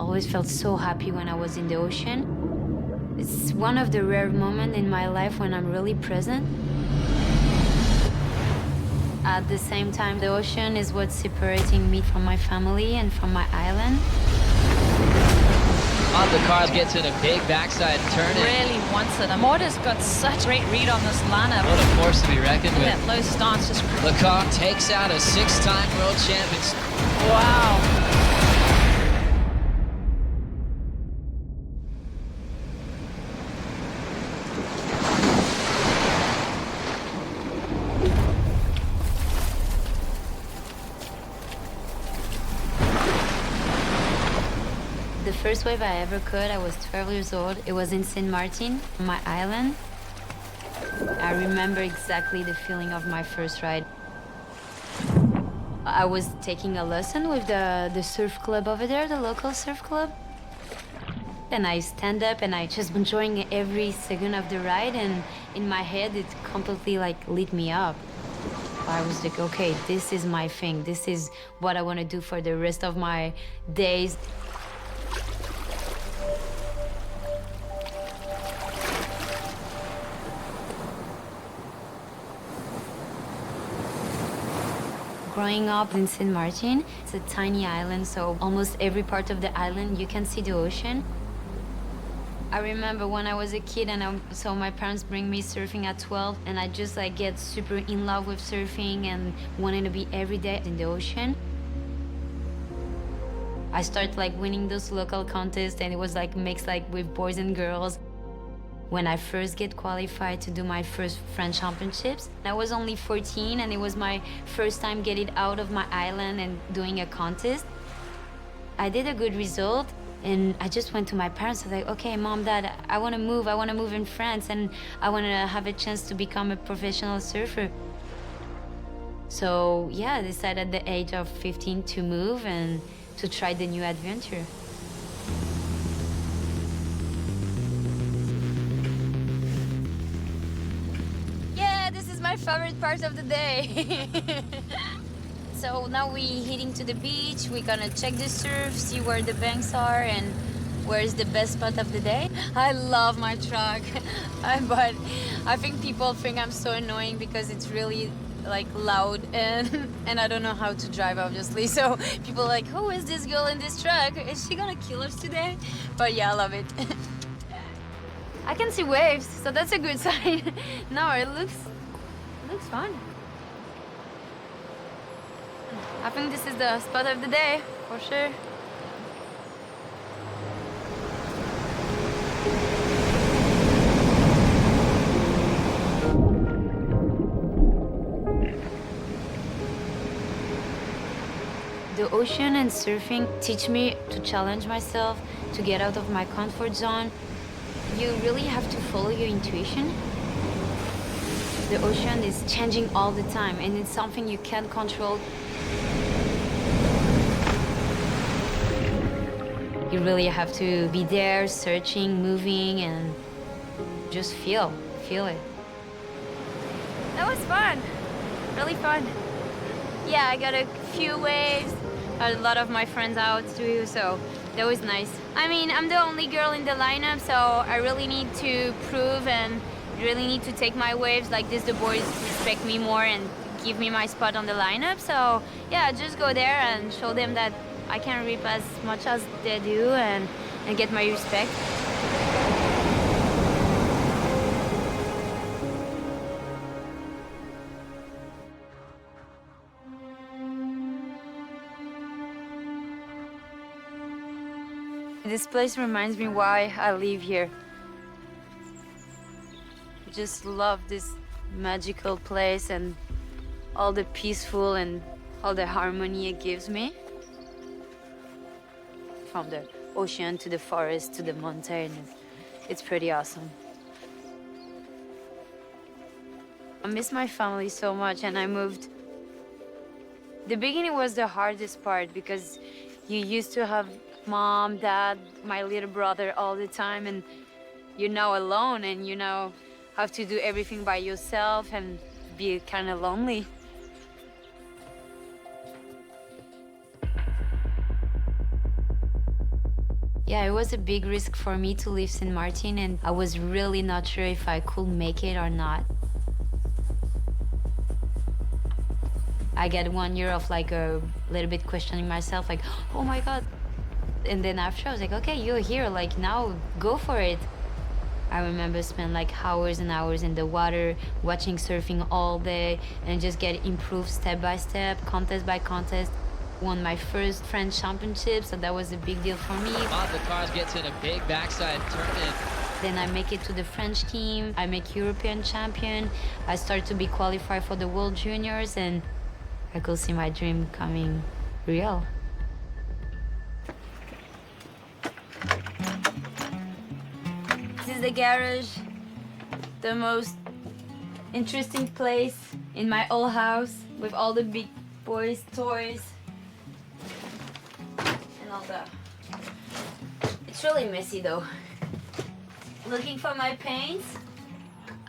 always felt so happy when I was in the ocean. It's one of the rare moments in my life when I'm really present. At the same time, the ocean is what's separating me from my family and from my island. Oh, the car gets in a big backside turn. Really wants it. Morta's got such great read on this lineup. What a force to be reckoned with. That low stance just... The car takes out a 6-time world champion. Wow. The first wave I ever caught, I was 12 years old. It was in Saint Martin, my island. I remember exactly the feeling of my first ride. I was taking a lesson with the surf club over there, the local surf club. And I stand up and I just enjoying every second of the ride, and in my head it completely lit me up. I was like, okay, this is my thing. This is what I want to do for the rest of my days. Growing up in Saint Martin, it's a tiny island, so almost every part of the island you can see the ocean. I remember when I was a kid and so my parents bring me surfing at 12, and I just get super in love with surfing and wanting to be every day in the ocean. I started winning those local contests, and it was mixed with boys and girls. When I first get qualified to do my first French championships, I was only 14, and it was my first time getting out of my island and doing a contest. I did a good result, and I just went to my parents. I was like, okay, Mom, Dad, I want to move in France, and I want to have a chance to become a professional surfer. So yeah, I decided at the age of 15 to move and to try the new adventure. My favorite part of the day. So now we're heading to the beach. We're gonna check the surf, see where the banks are and where is the best spot of the day. I love my truck, but I think people think I'm so annoying because it's really loud and I don't know how to drive, obviously. So people are like, who is this girl in this truck? Is she gonna kill us today? But yeah, I love it. I can see waves, so that's a good sign. No, it looks fun. I think this is the spot of the day, for sure. The ocean and surfing teach me to challenge myself, to get out of my comfort zone. You really have to follow your intuition. The ocean is changing all the time, and it's something you can't control. You really have to be there, searching, moving, and just feel it. That was fun, really fun. Yeah, I got a few waves, a lot of my friends out too, so that was nice. I mean, I'm the only girl in the lineup, so I really need to prove and really need to take my waves like this. The boys respect me more and give me my spot on the lineup. So yeah, just go there and show them that I can rip as much as they do and get my respect. This place reminds me why I live here. Just love this magical place and all the peaceful and all the harmony it gives me. From the ocean to the forest to the mountain, it's pretty awesome. I miss my family so much, and I moved. The beginning was the hardest part because you used to have Mom, Dad, my little brother all the time, and you're now alone and you now have to do everything by yourself and be kind of lonely. Yeah, it was a big risk for me to leave Saint Martin, and I was really not sure if I could make it or not. I got 1 year of like a little bit questioning myself, like, oh my God. And then after I was like, okay, you're here, like now go for it. I remember spending like hours and hours in the water, watching surfing all day, and just get improved step by step, contest by contest. Won my first French championship, so that was a big deal for me. Bob the Cars gets in a big backside turn. Then I make it to the French team. I make European champion. I start to be qualified for the World Juniors, and I could see my dream coming real. This is the garage, the most interesting place in my old house with all the big boys' toys and all that. It's really messy though. Looking for my paints?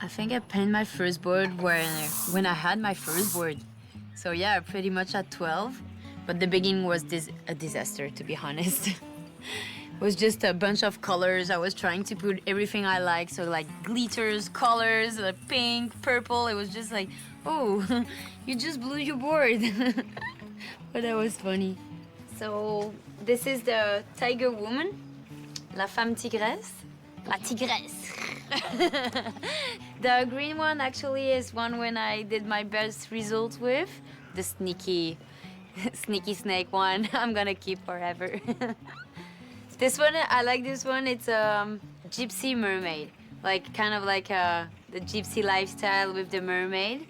I think I painted my first board when I had my first board. So yeah, pretty much at 12. But the beginning was a disaster, to be honest. It was just a bunch of colors. I was trying to put everything I like, so like glitters, colors, pink, purple. It was just like, oh, you just blew your board. But that was funny. So this is the tiger woman, la femme tigresse. La tigresse. The green one actually is one when I did my best results with. The sneaky snake one, I'm gonna keep forever. This one, I like this one. It's a gypsy mermaid. Like, kind of like the gypsy lifestyle with the mermaid.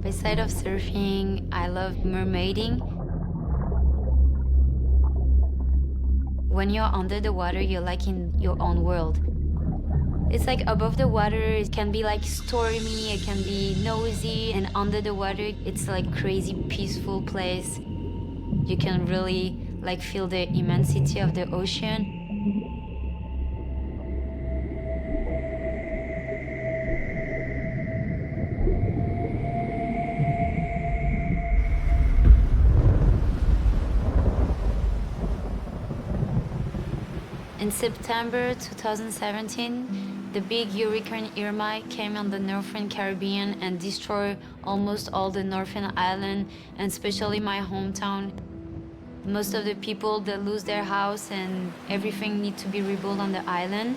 Beside of surfing, I love mermaiding. When you're under the water, you're like in your own world. It's like above the water, it can be like stormy, it can be noisy, and under the water, it's like crazy peaceful place. You can really like feel the immensity of the ocean. In September 2017, the big Hurricane Irma came on the Northern Caribbean and destroyed almost all the Northern Island, and especially my hometown. Most of the people that lose their house and everything need to be rebuilt on the island.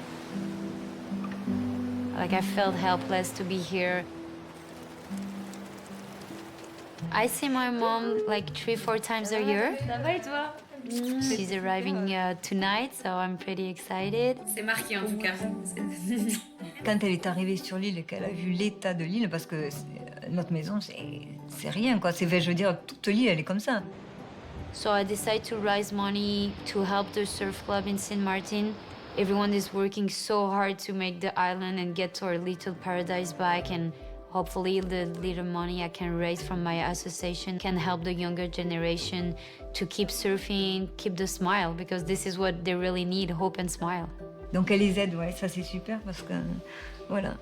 Like I felt helpless to be here. I see my mom like 3-4 times a year. She's arriving tonight, so I'm pretty excited. C'est marqué en tout cas. Quand elle est arrivée sur l'île et qu'elle a vu l'état de l'île, parce que notre maison, c'est rien, quoi. Je veux dire, toute l'île, elle est comme ça. So I decided to raise money to help the surf club in Saint Martin. Everyone is working so hard to make the island and get to our little paradise back, and hopefully the little money I can raise from my association can help the younger generation to keep surfing, keep the smile, because this is what they really need, hope and smile. Donc elle les aide, ouais, ça c'est super parce que voilà.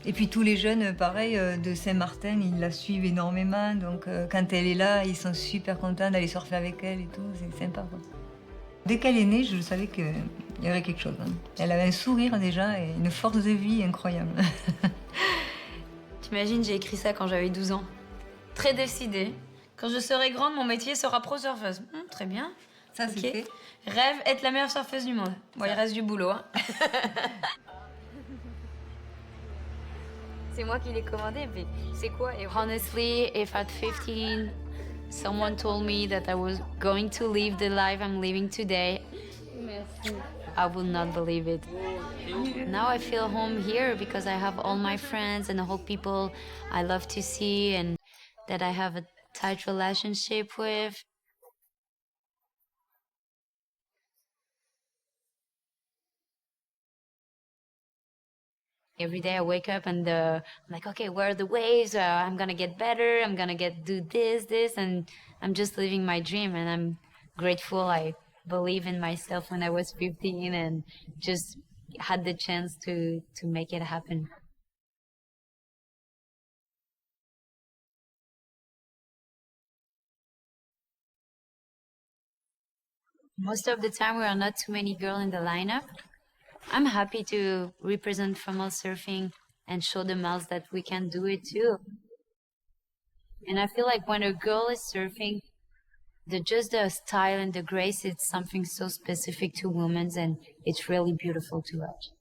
Et puis tous les jeunes, pareil, de Saint-Martin, ils la suivent énormément. Donc quand elle est là, ils sont super contents d'aller surfer avec elle et tout. C'est sympa, quoi. Dès qu'elle est née, je savais qu'il y aurait quelque chose. Hein. Elle avait un sourire déjà et une force de vie incroyable. T'imagines, j'ai écrit ça quand j'avais 12 ans. Très décidée. Quand je serai grande, mon métier sera pro surfeuse. Très bien. Ça, c'est fait. Rêve être la meilleure surfeuse du monde. Bon, il reste du boulot. Hein. C'est moi qui l'ai commandé, mais c'est quoi? Honestly, if at 15, someone told me that I was going to live the life I'm living today, I would not believe it. Now I feel home here because I have all my friends and all people I love to see and that I have a tight relationship with. Every day I wake up and I'm like, okay, where are the waves? I'm gonna get better. I'm gonna do this, and I'm just living my dream. And I'm grateful. I believe in myself when I was 15 and just had the chance to make it happen. Most of the time, we are not too many girls in the lineup. I'm happy to represent female surfing and show the males that we can do it too. And I feel like when a girl is surfing, just the style and the grace, it's something so specific to women, and it's really beautiful to watch.